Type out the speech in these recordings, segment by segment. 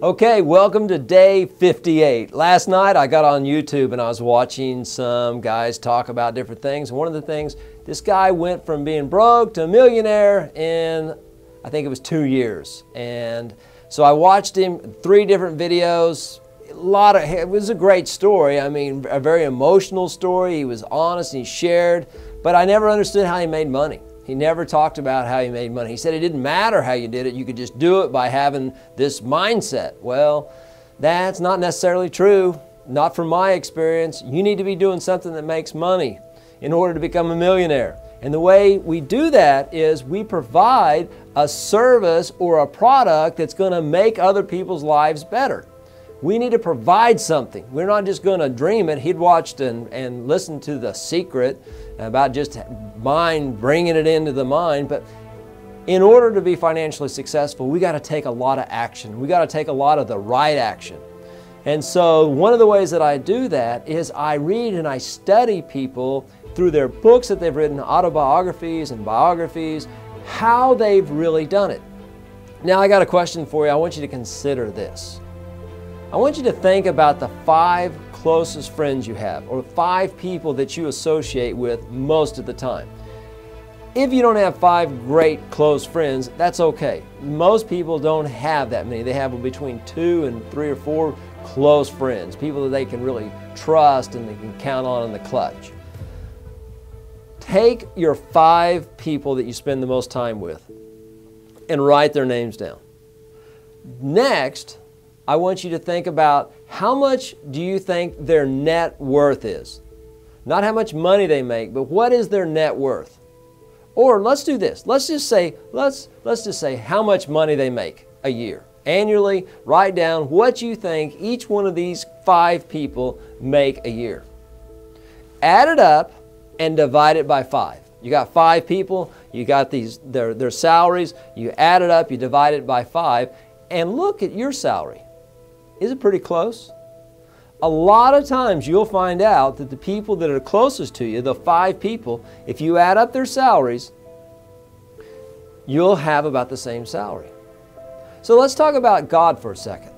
Okay, welcome to day 58. Last night I got on YouTube and I was watching some guys talk about different things. And one of the things, this guy went from being broke to a millionaire in, I think it was 2 years. And so I watched him, 3 different videos. It was a great story. I mean, a very emotional story. He was honest and he shared, but I never understood how he made money. He never talked about how he made money. He said it didn't matter how you did it. You could just do it by having this mindset. Well, that's not necessarily true. Not from my experience. You need to be doing something that makes money in order to become a millionaire. And the way we do that is we provide a service or a product that's going to make other people's lives better. We need to provide something. We're not just going to dream it. He'd watched and listened to The Secret about just mind, bringing it into the mind. But in order to be financially successful, we got to take a lot of action. We got to take a lot of the right action. And so one of the ways that I do that is I read and I study people through their books that they've written, autobiographies and biographies, how they've really done it. Now I got a question for you. I want you to consider this. I want you to think about the 5 closest friends you have, or 5 people that you associate with most of the time. If you don't have 5 great close friends, that's okay. Most people don't have that many. They have between 2 and 3 or 4 close friends, people that they can really trust and they can count on in the clutch. Take your 5 people that you spend the most time with and write their names down. Next, I want you to think about how much do you think their net worth is? Not how much money they make, but what is their net worth? Or let's do this. Let's just say how much money they make a year. Annually, write down what you think each one of these 5 people make a year. Add it up and divide it by 5. You got 5 people, you got their salaries, you add it up, you divide it by 5, and look at your salary. Is it pretty close? A lot of times you'll find out that the people that are closest to you, the 5 people, if you add up their salaries, you'll have about the same salary. So let's talk about God for a second.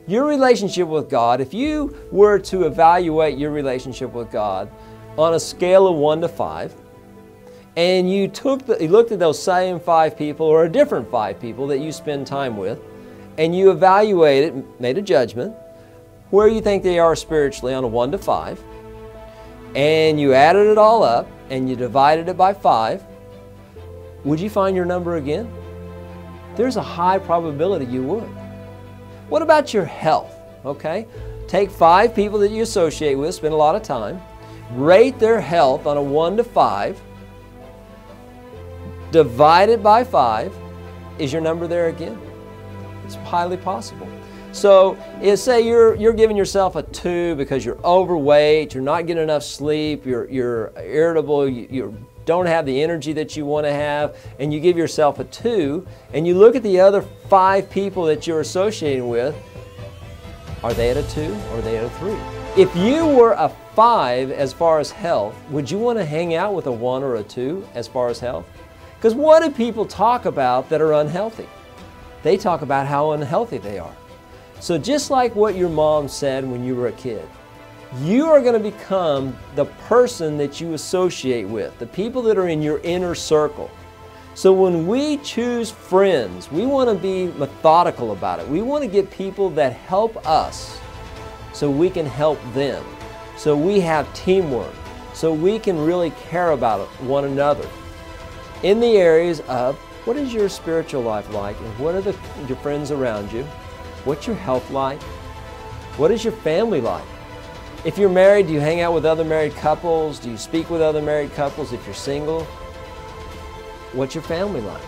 Your relationship with God, if you were to evaluate your relationship with God on a scale of 1 to 5, and you looked at those same 5 people or a different 5 people that you spend time with, and you evaluated, made a judgment, where you think they are spiritually on a 1 to 5, and you added it all up, and you divided it by 5, would you find your number again? There's a high probability you would. What about your health? Okay, take 5 people that you associate with, spend a lot of time, rate their health on a 1 to 5, divide it by 5, is your number there again? It's highly possible. So say you're giving yourself a 2 because you're overweight, you're not getting enough sleep, you're irritable, you don't have the energy that you want to have, and you give yourself a 2, and you look at the other 5 people that you're associating with, are they at a 2 or are they at a 3? If you were a 5 as far as health, would you want to hang out with a 1 or a 2 as far as health? Because what do people talk about that are unhealthy? They talk about how unhealthy they are. So just like what your mom said when you were a kid, you are going to become the person that you associate with, the people that are in your inner circle. So when we choose friends, we want to be methodical about it. We want to get people that help us so we can help them. So we have teamwork. So we can really care about one another. In the areas of what is your spiritual life like, and what are your friends around you? What's your health like? What is your family like? If you're married, do you hang out with other married couples? Do you speak with other married couples if you're single? What's your family like?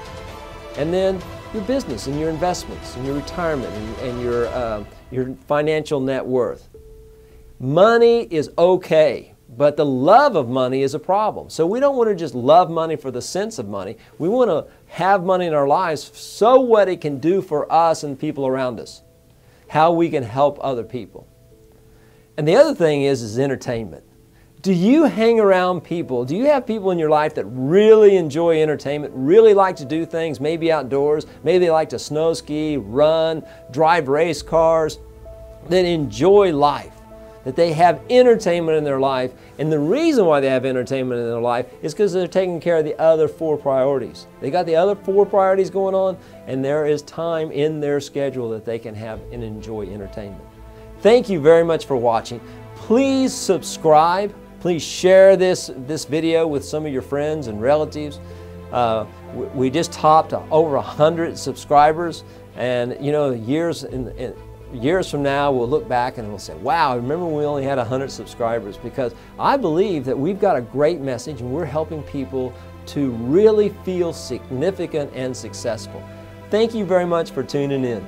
And then your business and your investments and your retirement and your financial net worth. Money is okay. But the love of money is a problem. So we don't want to just love money for the sense of money. We want to have money in our lives so what it can do for us and people around us. How we can help other people. And the other thing is entertainment. Do you hang around people? Do you have people in your life that really enjoy entertainment, really like to do things, maybe outdoors, maybe they like to snow ski, run, drive race cars, that enjoy life, that they have entertainment in their life, and the reason why they have entertainment in their life is because they're taking care of the other 4 priorities. They got the other 4 priorities going on, and there is time in their schedule that they can have and enjoy entertainment. Thank you very much for watching. Please subscribe. Please share this video with some of your friends and relatives. We just topped over 100 subscribers, and you know, years from now we'll look back and we'll say, wow, remember when we only had 100 subscribers? Because I believe that we've got a great message and we're helping people to really feel significant and successful. Thank you very much for tuning in.